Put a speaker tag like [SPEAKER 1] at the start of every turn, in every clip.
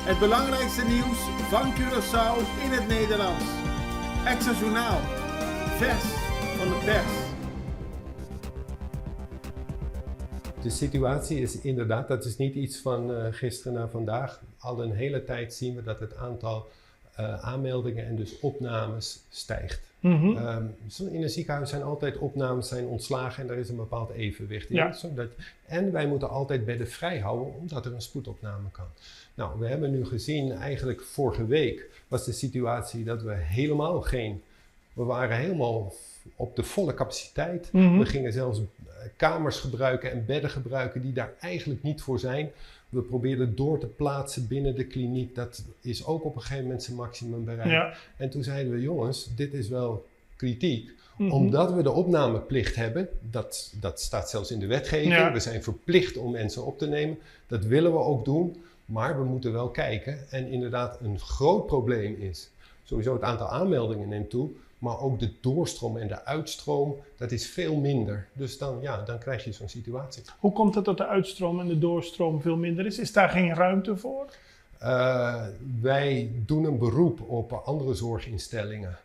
[SPEAKER 1] Het belangrijkste nieuws van Curaçao in het Nederlands. Extra Journaal. Vers van de pers.
[SPEAKER 2] De situatie is inderdaad, dat is niet iets van gisteren naar vandaag. Al een hele tijd zien we dat het aantal aanmeldingen en dus opnames stijgt.
[SPEAKER 3] Mm-hmm.
[SPEAKER 2] In een ziekenhuis zijn altijd opnames, zijn ontslagen en daar is een bepaald evenwicht in.
[SPEAKER 3] Ja.
[SPEAKER 2] En wij moeten altijd bedden vrij houden omdat er een spoedopname kan. Nou, we hebben nu gezien, eigenlijk vorige week was de situatie dat we waren helemaal op de volle capaciteit.
[SPEAKER 3] Mm-hmm.
[SPEAKER 2] We gingen zelfs kamers gebruiken en bedden gebruiken die daar eigenlijk niet voor zijn. We probeerden door te plaatsen binnen de kliniek. Dat is ook op een gegeven moment zijn maximum bereikt.
[SPEAKER 3] Ja.
[SPEAKER 2] En toen zeiden we, jongens, dit is wel kritiek.
[SPEAKER 3] Mm-hmm.
[SPEAKER 2] Omdat we de opnameplicht hebben, dat staat zelfs in de wetgeving.
[SPEAKER 3] Ja.
[SPEAKER 2] We zijn verplicht om mensen op te nemen. Dat willen we ook doen. Maar we moeten wel kijken. En inderdaad, een groot probleem is sowieso het aantal aanmeldingen neemt toe. Maar ook de doorstroom en de uitstroom, dat is veel minder. Dus dan krijg je zo'n situatie.
[SPEAKER 3] Hoe komt het dat de uitstroom en de doorstroom veel minder is? Is daar geen ruimte voor?
[SPEAKER 2] Wij doen een beroep op andere zorginstellingen.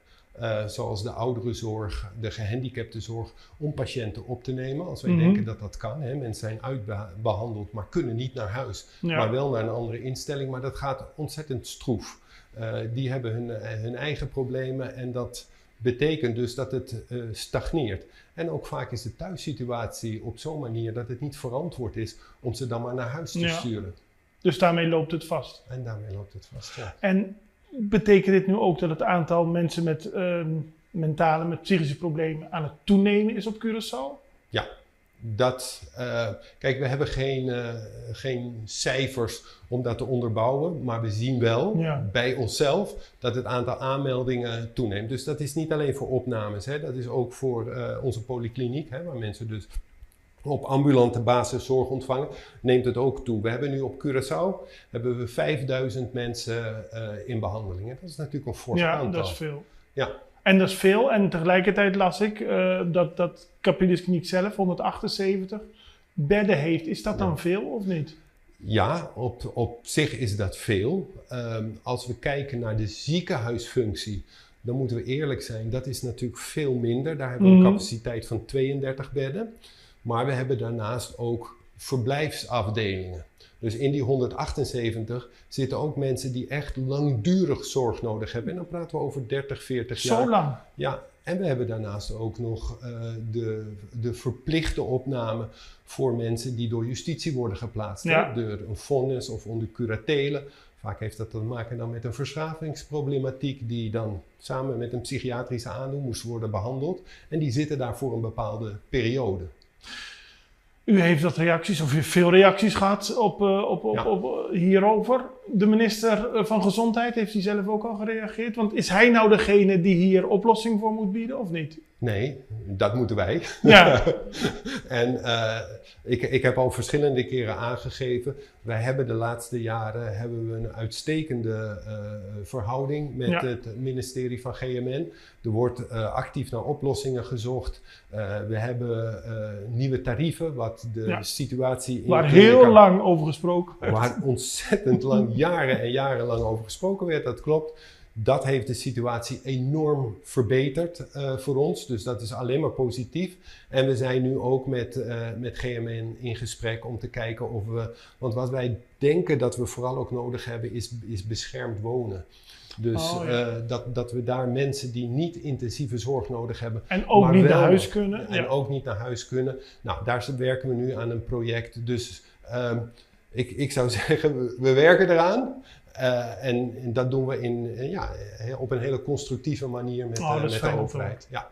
[SPEAKER 2] Zoals de ouderenzorg, de gehandicaptenzorg, om patiënten op te nemen. Als wij denken dat dat kan. Hè. Mensen zijn uitbehandeld, maar kunnen niet naar huis.
[SPEAKER 3] Ja.
[SPEAKER 2] Maar wel naar een andere instelling. Maar dat gaat ontzettend stroef. Die hebben hun eigen problemen en dat betekent dus dat het stagneert. En ook vaak is de thuissituatie op zo'n manier dat het niet verantwoord is om ze dan maar naar huis te sturen.
[SPEAKER 3] Dus daarmee loopt het vast.
[SPEAKER 2] En daarmee loopt het vast, ja.
[SPEAKER 3] En betekent dit nu ook dat het aantal mensen met met psychische problemen aan het toenemen is op Curaçao?
[SPEAKER 2] Ja. Kijk, we hebben geen cijfers om dat te onderbouwen, maar we zien wel bij onszelf dat het aantal aanmeldingen toeneemt. Dus dat is niet alleen voor opnames, hè, dat is ook voor onze polykliniek, hè, waar mensen dus op ambulante basis zorg ontvangen, neemt het ook toe. We hebben nu op Curaçao 5000 mensen in behandeling. Dat is natuurlijk een fors aantal.
[SPEAKER 3] Ja, dat is veel.
[SPEAKER 2] Ja.
[SPEAKER 3] En dat is veel. En tegelijkertijd las ik dat Capillus Kliniek zelf 178 bedden heeft. Is dat dan veel of niet?
[SPEAKER 2] Ja, op zich is dat veel. Als we kijken naar de ziekenhuisfunctie, dan moeten we eerlijk zijn, dat is natuurlijk veel minder. Daar hebben we een capaciteit van 32 bedden. Maar we hebben daarnaast ook verblijfsafdelingen. Dus in die 178 zitten ook mensen die echt langdurig zorg nodig hebben. En dan praten we over 30, 40 jaar.
[SPEAKER 3] Zo lang?
[SPEAKER 2] Ja, en we hebben daarnaast ook nog de verplichte opname voor mensen die door justitie worden geplaatst.
[SPEAKER 3] Ja.
[SPEAKER 2] Door een vonnis of onder curatele. Vaak heeft dat te maken dan met een verslavingsproblematiek die dan samen met een psychiatrische aandoening moest worden behandeld. En die zitten daar voor een bepaalde periode.
[SPEAKER 3] U heeft dat reacties, of u heeft veel reacties gehad op hierover. De minister van Gezondheid, heeft hij zelf ook al gereageerd? Want is hij nou degene die hier oplossing voor moet bieden of niet?
[SPEAKER 2] Nee, dat moeten wij.
[SPEAKER 3] Ja.
[SPEAKER 2] En ik heb al verschillende keren aangegeven, wij hebben de laatste jaren een uitstekende verhouding met het ministerie van GMN. Er wordt actief naar oplossingen gezocht. We hebben nieuwe tarieven, wat de situatie in
[SPEAKER 3] waar heel lang over gesproken werd.
[SPEAKER 2] Waar ontzettend lang, jaren en jarenlang over gesproken werd, dat klopt. Dat heeft de situatie enorm verbeterd voor ons, dus dat is alleen maar positief. En we zijn nu ook met GMN in gesprek om te kijken of want wat wij denken dat we vooral ook nodig hebben is beschermd wonen. Dus dat we daar mensen die niet intensieve zorg nodig hebben.
[SPEAKER 3] En ook niet naar huis kunnen.
[SPEAKER 2] En ook niet naar huis kunnen. Nou, daar werken we nu aan een project. Dus ik zou zeggen, we werken eraan. En dat doen we op een hele constructieve manier met de overheid. Ja.